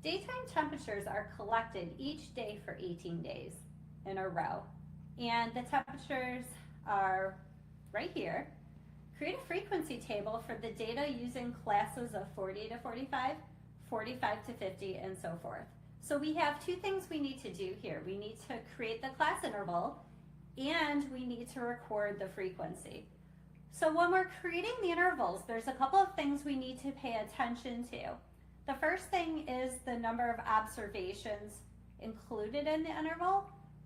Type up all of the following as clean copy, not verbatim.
Daytime temperatures are collected each day for 18 days in a row. And the temperatures are right here. Create a frequency table for the data using classes of 40 to 45, 45 to 50, and so forth. So we have two things we need to do here. We need to create the class interval, and we need to record the frequency. So when we're creating the intervals, there's a couple of things we need to pay attention to. The first thing is the number of observations included in the interval,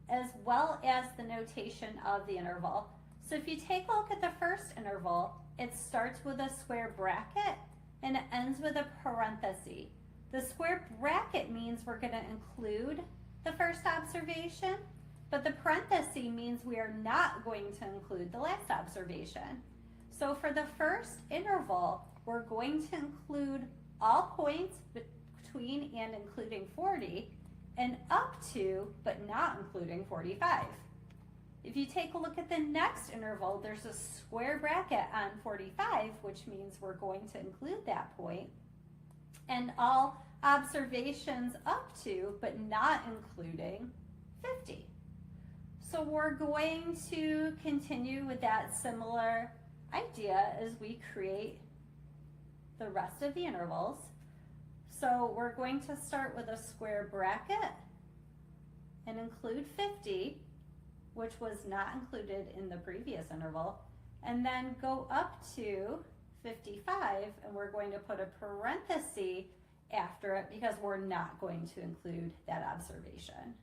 as well as the notation of the interval. So if you take a look at the first interval, it starts with a square bracket and it ends with a parenthesis. The square bracket means we're going to include the first observation, but the parenthesis means we are not going to include the last observation. So for the first interval, we're going to include all points between and including 40 and up to, but not including 45. If you take a look at the next interval, there's a square bracket on 45, which means we're going to include that point, and all observations up to, but not including 50. So we're going to continue with that similar idea as we create the rest of the intervals. So we're going to start with a square bracket and include 50, which was not included in the previous interval, and then go up to 55, and we're going to put a parenthesis after it because we're not going to include that observation.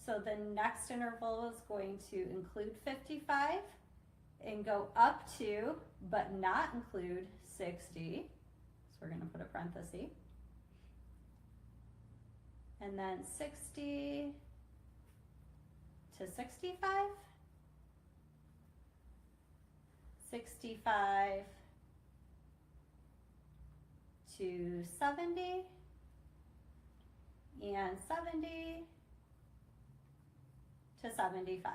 So the next interval is going to include 55 and go up to, but not include 60. So we're going to put a parenthesis. And then 60 to 65, 65 to 70, and 70 to 75.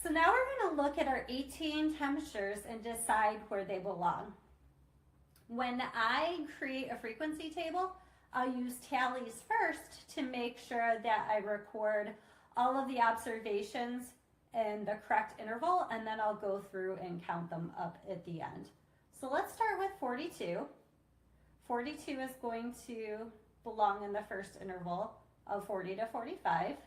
So now we're going to look at our 18 temperatures and decide where they belong. When I create a frequency table, I'll use tallies first to make sure that I record all of the observations in the correct interval, and then I'll go through and count them up at the end. So let's start with 42. 42 is going to belong in the first interval of 40 to 45.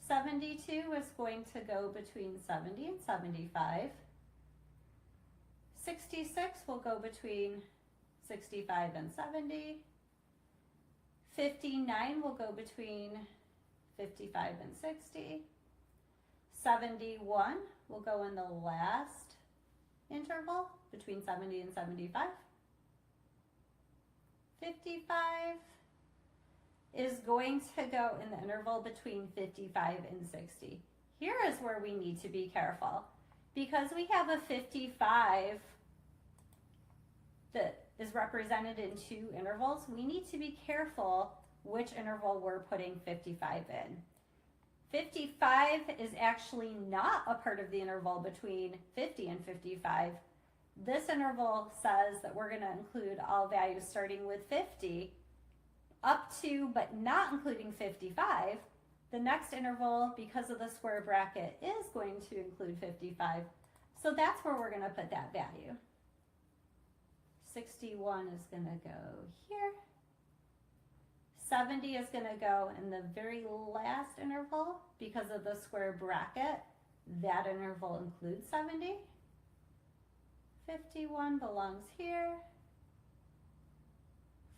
72 is going to go between 70 and 75. 66 will go between 65 and 70. 59 will go between 55 and 60. 71 will go in the last interval between 70 and 75. 55 is going to go in the interval between 55 and 60. Here is where we need to be careful. Because we have a 55 that is represented in two intervals, we need to be careful which interval we're putting 55 in. 55 is actually not a part of the interval between 50 and 55. This interval says that we're going to include all values starting with 50 up to but not including 55. The next interval, because of the square bracket, is going to include 55. So that's where we're going to put that value. 61 is going to go here. 70 is going to go in the very last interval because of the square bracket. That interval includes 70. 51 belongs here.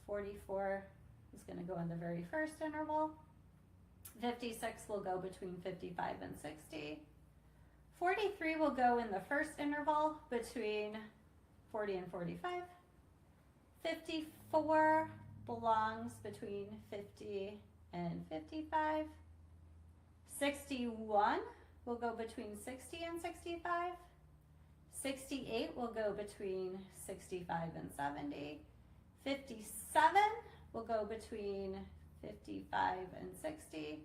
44 is going to go in the very first interval. 56 will go between 55 and 60. 43 will go in the first interval between 40 and 45. 54 belongs between 50 and 55. 61 will go between 60 and 65. 68 will go between 65 and 70. 57 will go between 55 and 60.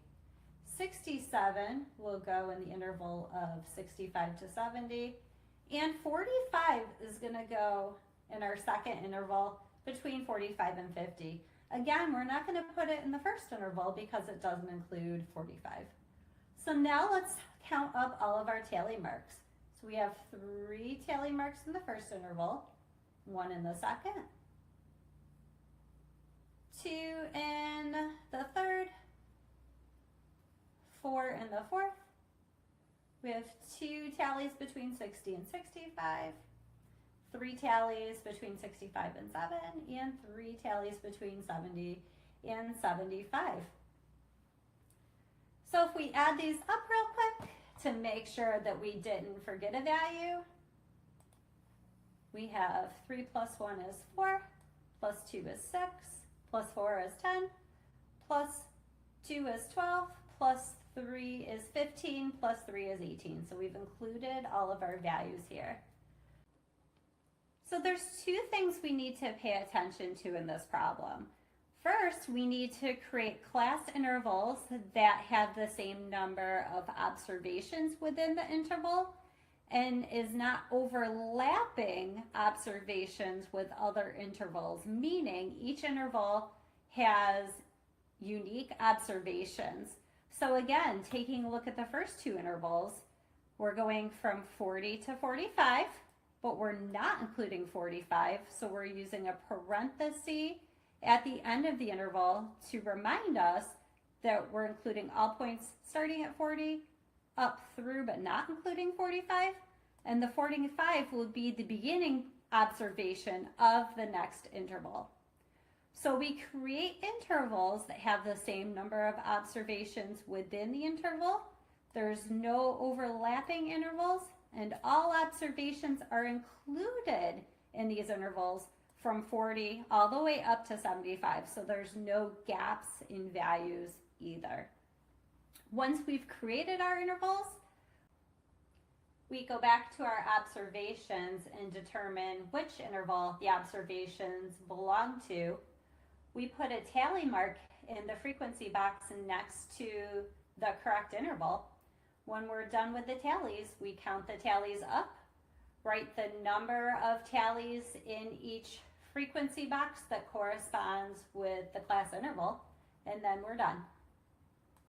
67 will go in the interval of 65 to 70. And 45 is going to go in our second interval between 45 and 50. Again, we're not going to put it in the first interval because it doesn't include 45. So now let's count up all of our tally marks. So we have 3 tally marks in the first interval, 1 in the second, 2 in the third, 4 in the fourth. We have 2 tallies between 60 and 65, 3 tallies between 65 and 7, and 3 tallies between 70 and 75. So if we add these up real quick to make sure that we didn't forget a value, we have 3 plus 1 is 4, plus 2 is 6, plus 4 is 10, plus 2 is 12, plus 3 is 15, plus 3 is 18. So we've included all of our values here. So there's 2 things we need to pay attention to in this problem. First, we need to create class intervals that have the same number of observations within the interval and is not overlapping observations with other intervals, meaning each interval has unique observations. So again, taking a look at the first 2 intervals, we're going from 40 to 45, but we're not including 45, so we're using a parenthesis at the end of the interval to remind us that we're including all points starting at 40 up through but not including 45, and the 45 will be the beginning observation of the next interval. So we create intervals that have the same number of observations within the interval. There's no overlapping intervals, and all observations are included in these intervals from 40 all the way up to 75. So there's no gaps in values either. Once we've created our intervals, we go back to our observations and determine which interval the observations belong to. We put a tally mark in the frequency box next to the correct interval. When we're done with the tallies, we count the tallies up, write the number of tallies in each frequency box that corresponds with the class interval, and then we're done.